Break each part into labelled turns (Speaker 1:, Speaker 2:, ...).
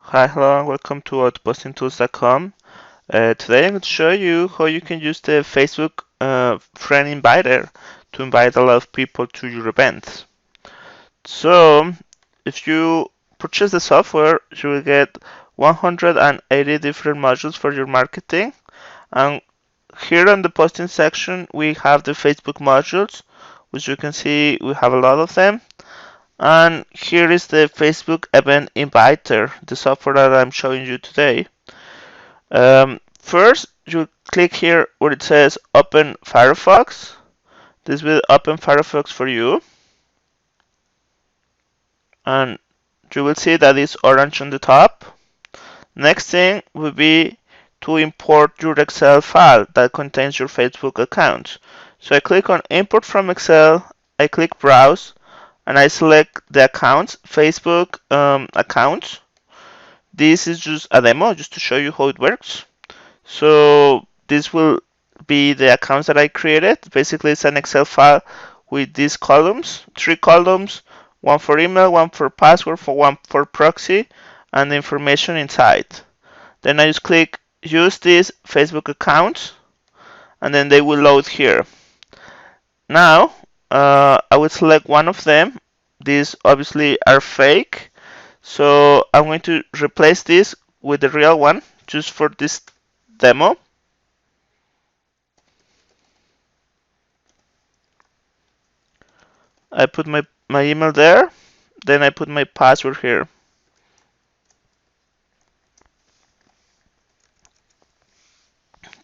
Speaker 1: Hi, hello, and welcome to outpostingtools.com. Today I'm going to show you how you can use the Facebook friend inviter to invite a lot of people to your events. So, if you purchase the software, you will get 180 different modules for your marketing. And here on the posting section, we have the Facebook modules, which you can see we have a lot of them. And here is the Facebook Event Inviter, the software that I'm showing you today. First, you click here where it says Open Firefox. This will open Firefox for you. And you will see that it's orange on the top. Next thing will be to import your Excel file that contains your Facebook account. So I click on Import from Excel, I click Browse, and I select the accounts, Facebook account. This is just a demo, just to show you how it works. So this will be the accounts that I created. Basically, it's an Excel file with these columns, 3 columns, one for email, one for password, one for proxy, and the information inside. Then I just click use this Facebook account, and then they will load here. Now, I will select one of them. These obviously are fake, so I'm going to replace this with the real one just for this demo. I put my email there, then I put my password here.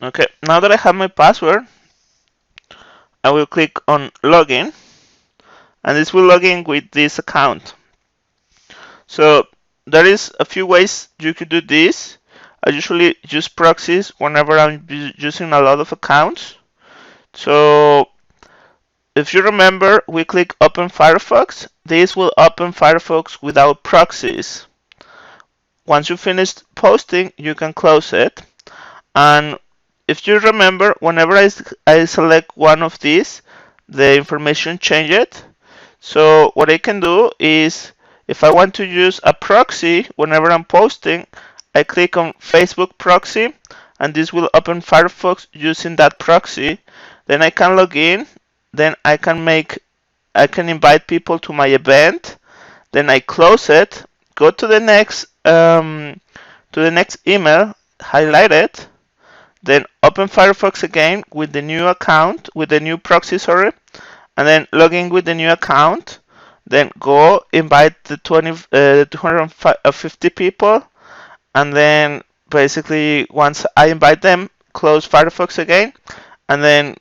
Speaker 1: Okay, now that I have my password, I will click on login, and this will log in with this account. So there is a few ways you could do this. I usually use proxies whenever I'm using a lot of accounts. So if you remember, we click Open Firefox. This will open Firefox without proxies. Once you finish posting, you can close it. And if you remember, whenever I select one of these, the information changes. So what I can do is, if I want to use a proxy whenever I'm posting, I click on Facebook proxy, and this will open Firefox using that proxy. Then I can log in. Then I can invite people to my event. Then I close it. Go to the next email, highlight it, then open Firefox again with the new account, with the new proxy, sorry, and then log in with the new account. Then go invite the 250 people, and then basically once I invite them, close Firefox again, and then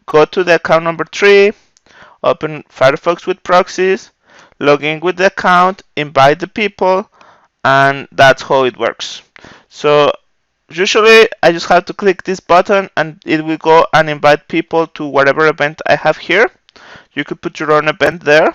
Speaker 1: go to the account number 3, open Firefox with proxies, log in with the account, invite the people, and that's how it works. So usually I just have to click this button and it will go and invite people to whatever event I have here. You could put your own event there,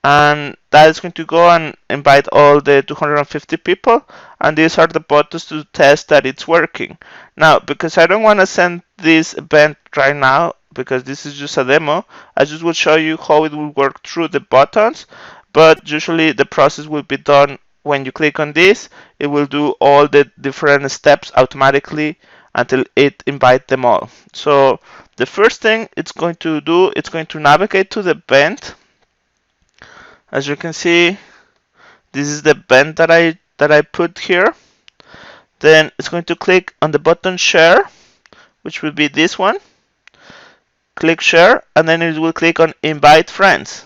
Speaker 1: and that is going to go and invite all the 250 people, and these are the buttons to test that it's working. Now, because I don't want to send this event right now, because this is just a demo, I just will show you how it will work through the buttons, but usually the process will be done when you click on this. It will do all the different steps automatically until it invites them all. So the first thing it's going to do, it's going to navigate to the event. As you can see, this is the event that I put here. Then it's going to click on the button share, which will be this one. Click share, and then it will click on invite friends.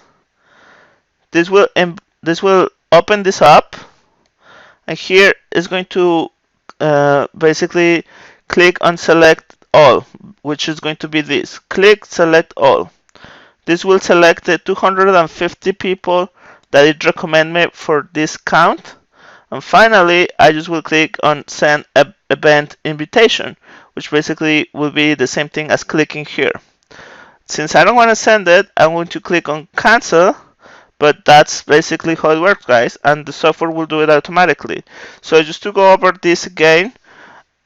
Speaker 1: This will open this up, and here is going to basically click on select all, which is going to be this. Click select all. This will select the 250 people that it recommend me for this count. And finally, I just will click on send event invitation, which basically will be the same thing as clicking here. Since I don't want to send it, I'm going to click on cancel, but that's basically how it works, guys, and the software will do it automatically. So just to go over this again,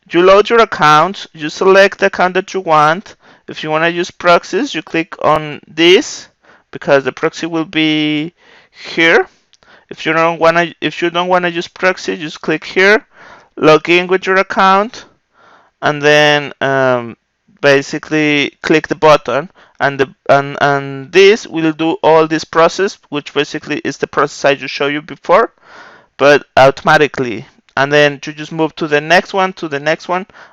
Speaker 1: you load your account, you select the account that you want. If you want to use proxies, you click on this, because the proxy will be here. If you don't wanna use proxy, just click here, log in with your account, and then basically click the button, and this will do all this process, which basically is the process I just showed you before, but automatically. And then you just move to the next one,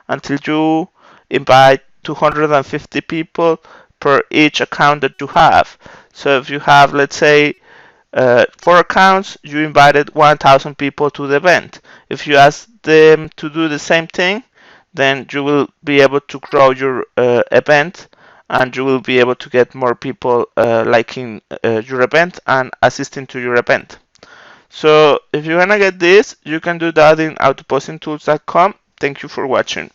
Speaker 1: until you invite 250 people per each account that you have. So if you have, let's say, 4 accounts, you invited 1,000 people to the event. If you ask them to do the same thing, then you will be able to grow your event, and you will be able to get more people liking your event and assisting to your event. So if you want to get this, you can do that in autopostingtools.com. Thank you for watching.